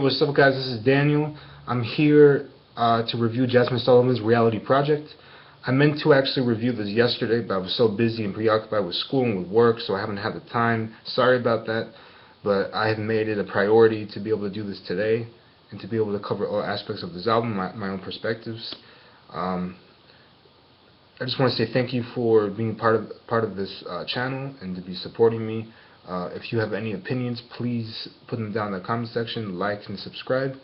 what's up guys, this is Daniel. I'm here to review Jazmine Sullivan's reality project. I meant to actually review this yesterday, but I was so busy and preoccupied with school and with work, so I haven't had the time. Sorry about that, but I have made it a priority to be able to do this today and to be able to cover all aspects of this album, my own perspectives. I just want to say thank you for being part of this channel and to be supporting me. If you have any opinions, please put them down in the comment section, like and subscribe.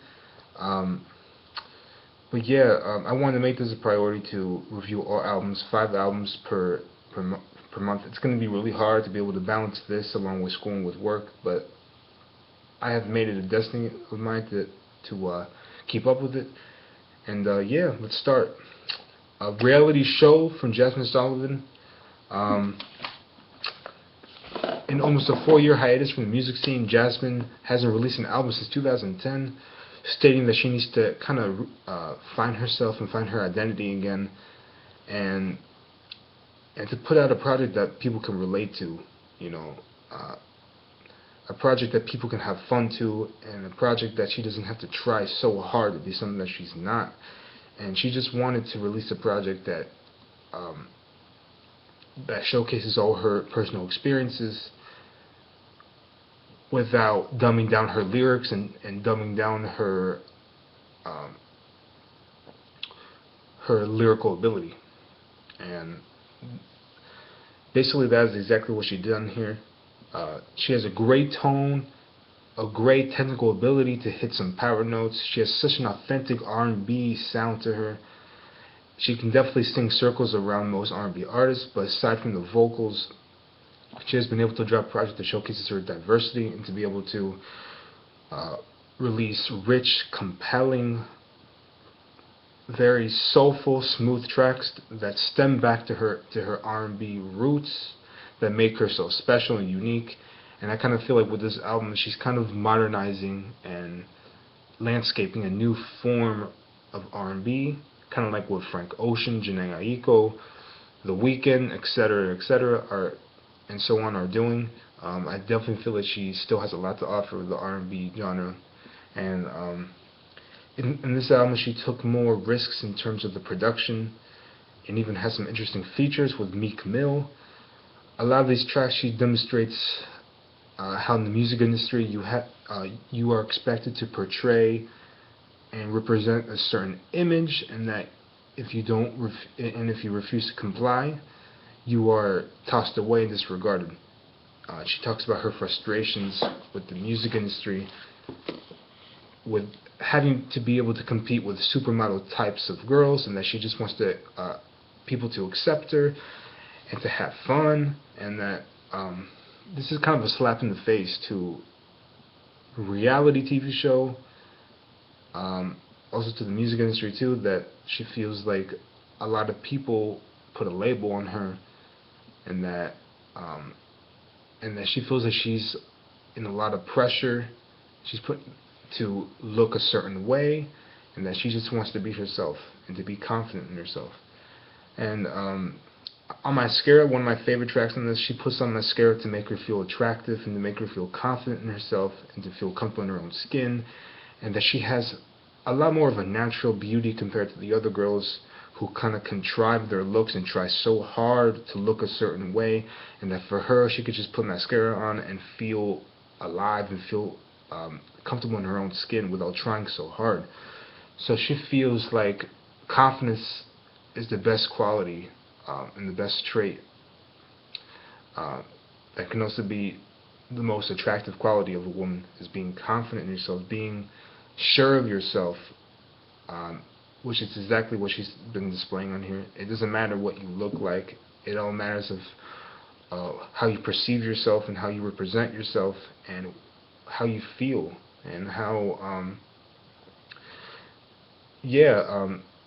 But yeah, I wanted to make this a priority to review all albums, 5 albums per month. It's going to be really hard to be able to balance this along with school and with work, but I have made it a destiny of mine to keep up with it. And yeah, let's start. A reality show from Jazmine Sullivan. In almost a 4-year hiatus from the music scene, Jazmine hasn't released an album since 2010, stating that she needs to kind of find herself and find her identity again, and to put out a project that people can relate to, you know, a project that people can have fun to, and a project that she doesn't have to try so hard to be something that she's not. And she just wanted to release a project that that showcases all her personal experiences without dumbing down her lyrics and dumbing down her her lyrical ability. And basically that is exactly what she done here. She has a great tone, a great technical ability to hit some power notes. She has such an authentic R&B sound to her. She can definitely sing circles around most R&B artists, but aside from the vocals, she has been able to drop projects that showcases her diversity and to be able to release rich, compelling, very soulful, smooth tracks that stem back to her R&B roots that make her so special and unique. And I kind of feel like with this album, she's kind of modernizing and landscaping a new form of R&B, kind of like what Frank Ocean, Jhené Aiko, The Weeknd, etc., and so on are doing. I definitely feel that she still has a lot to offer with the R&B genre. And in this album, she took more risks in terms of the production, and even has some interesting features with Meek Mill. A lot of these tracks, she demonstrates how in the music industry you are expected to portray and represent a certain image, and that if you refuse to comply, you are tossed away and disregarded. She talks about her frustrations with the music industry, with having to be able to compete with supermodel types of girls, and that she just wants people to accept her and to have fun, and that this is kind of a slap in the face to a reality TV show, also to the music industry too, that she feels like a lot of people put a label on her, and that she feels that she's in a lot of pressure. She's put to look a certain way, and that she just wants to be herself and to be confident in herself. And on Mascara, one of my favorite tracks on this, she puts on mascara to make her feel attractive and to make her feel confident in herself and to feel comfortable in her own skin, and that she has a lot more of a natural beauty compared to the other girls who kind of contrive their looks and try so hard to look a certain way, and that for her, she could just put mascara on and feel alive and feel comfortable in her own skin without trying so hard. So she feels like confidence is the best quality and the best trait that can also be the most attractive quality of a woman, is being confident in yourself, being sure of yourself, which is exactly what she's been displaying on here. It doesn't matter what you look like. It all matters of how you perceive yourself and how you represent yourself and how you feel and how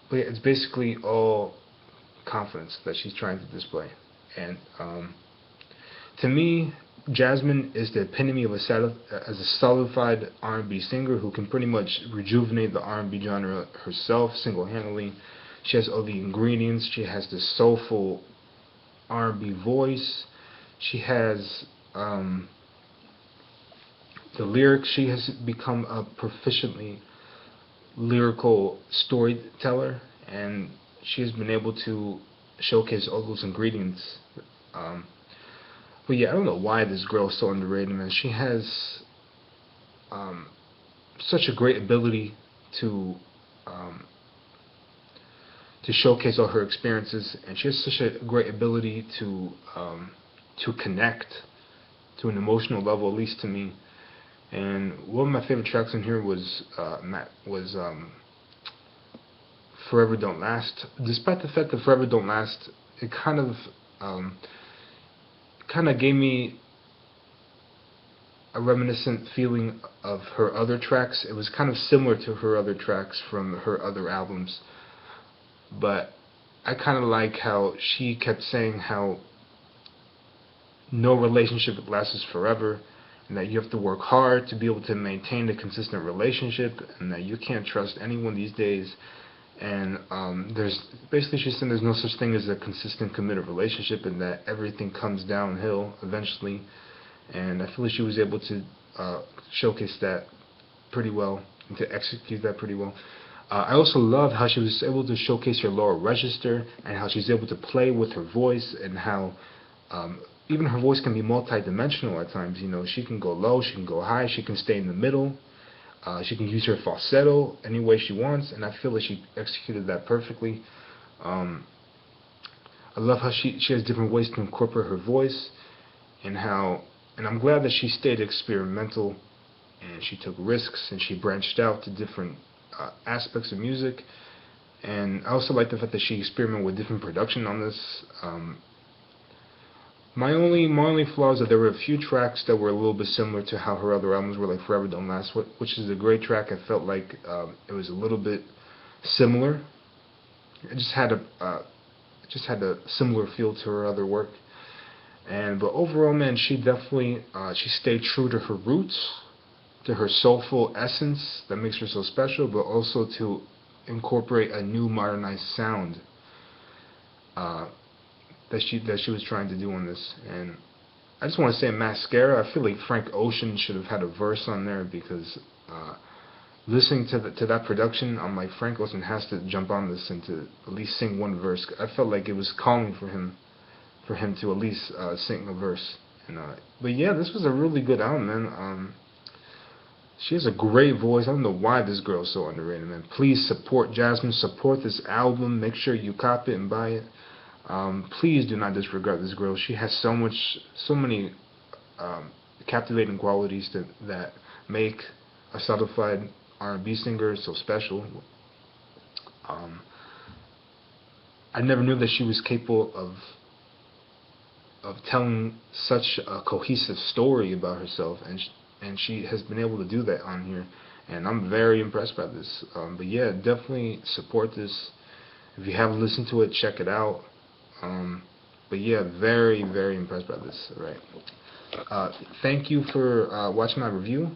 but it's basically all confidence that she's trying to display. And to me, Jazmine is the epitome of as a solidified R&B singer who can pretty much rejuvenate the R&B genre herself single-handedly. She has all the ingredients. She has the soulful R&B voice. She has the lyrics. She has become a proficiently lyrical storyteller, and she has been able to showcase all those ingredients. Um, but yeah, I don't know why this girl is so underrated, man. She has um, such a great ability to um, to showcase all her experiences, and she has such a great ability to connect to an emotional level, at least to me. And one of my favorite tracks in here was Forever Don't Last. Despite the fact that Forever Don't Last, it um, kind of gave me a reminiscent feeling of her other tracks. It was kind of similar to her other tracks from her other albums, but I kind of like how she kept saying how no relationship lasts forever, and that you have to work hard to be able to maintain a consistent relationship, and that you can't trust anyone these days. And there's basically, she's saying there's no such thing as a consistent, committed relationship, and that everything comes downhill eventually. And I feel like she was able to showcase that pretty well and to execute that pretty well. I also love how she was able to showcase her lower register, and how she's able to play with her voice, and how even her voice can be multi-dimensional at times. You know, she can go low, she can go high, she can stay in the middle. She can use her falsetto any way she wants, and I feel like she executed that perfectly. Um, I love how she has different ways to incorporate her voice, and I'm glad that she stayed experimental, and she took risks, and she branched out to different aspects of music. And I also like the fact that she experimented with different production on this. My only flaw is that there were a few tracks that were a little bit similar to how her other albums were, like Forever Don't Last, which is a great track. I felt like it was a little bit similar. It just had a similar feel to her other work. But overall, man, she definitely she stayed true to her roots, to her soulful essence that makes her so special, but also to incorporate a new modernized sound that she was trying to do on this. And I just want to say, Mascara, I feel like Frank Ocean should have had a verse on there, because listening to that production, I'm like, Frank Ocean has to jump on this and to at least sing one verse. I felt like it was calling for him to at least sing a verse. But yeah, this was a really good album, man. She has a great voice. I don't know why this girl is so underrated, man. Please support Jazmine. Support this album. Make sure you copy it and buy it. Please do not disregard this girl. She has so many captivating qualities that make a certified R&B singer so special. I never knew that she was capable of telling such a cohesive story about herself, and she has been able to do that on here, and I'm very impressed by this. But yeah, definitely support this. If you haven't listened to it, check it out. But yeah, very, very impressed by this. Right. Thank you for watching my review.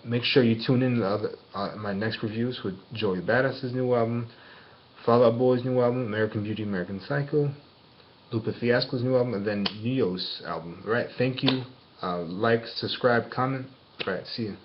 Make sure you tune in to my next reviews with Joey Badass's new album, Fall Out Boy's new album, American Beauty, American Psycho, Lupe Fiasco's new album, and then Neo's album. Alright, thank you. Like, subscribe, comment. Alright, see you.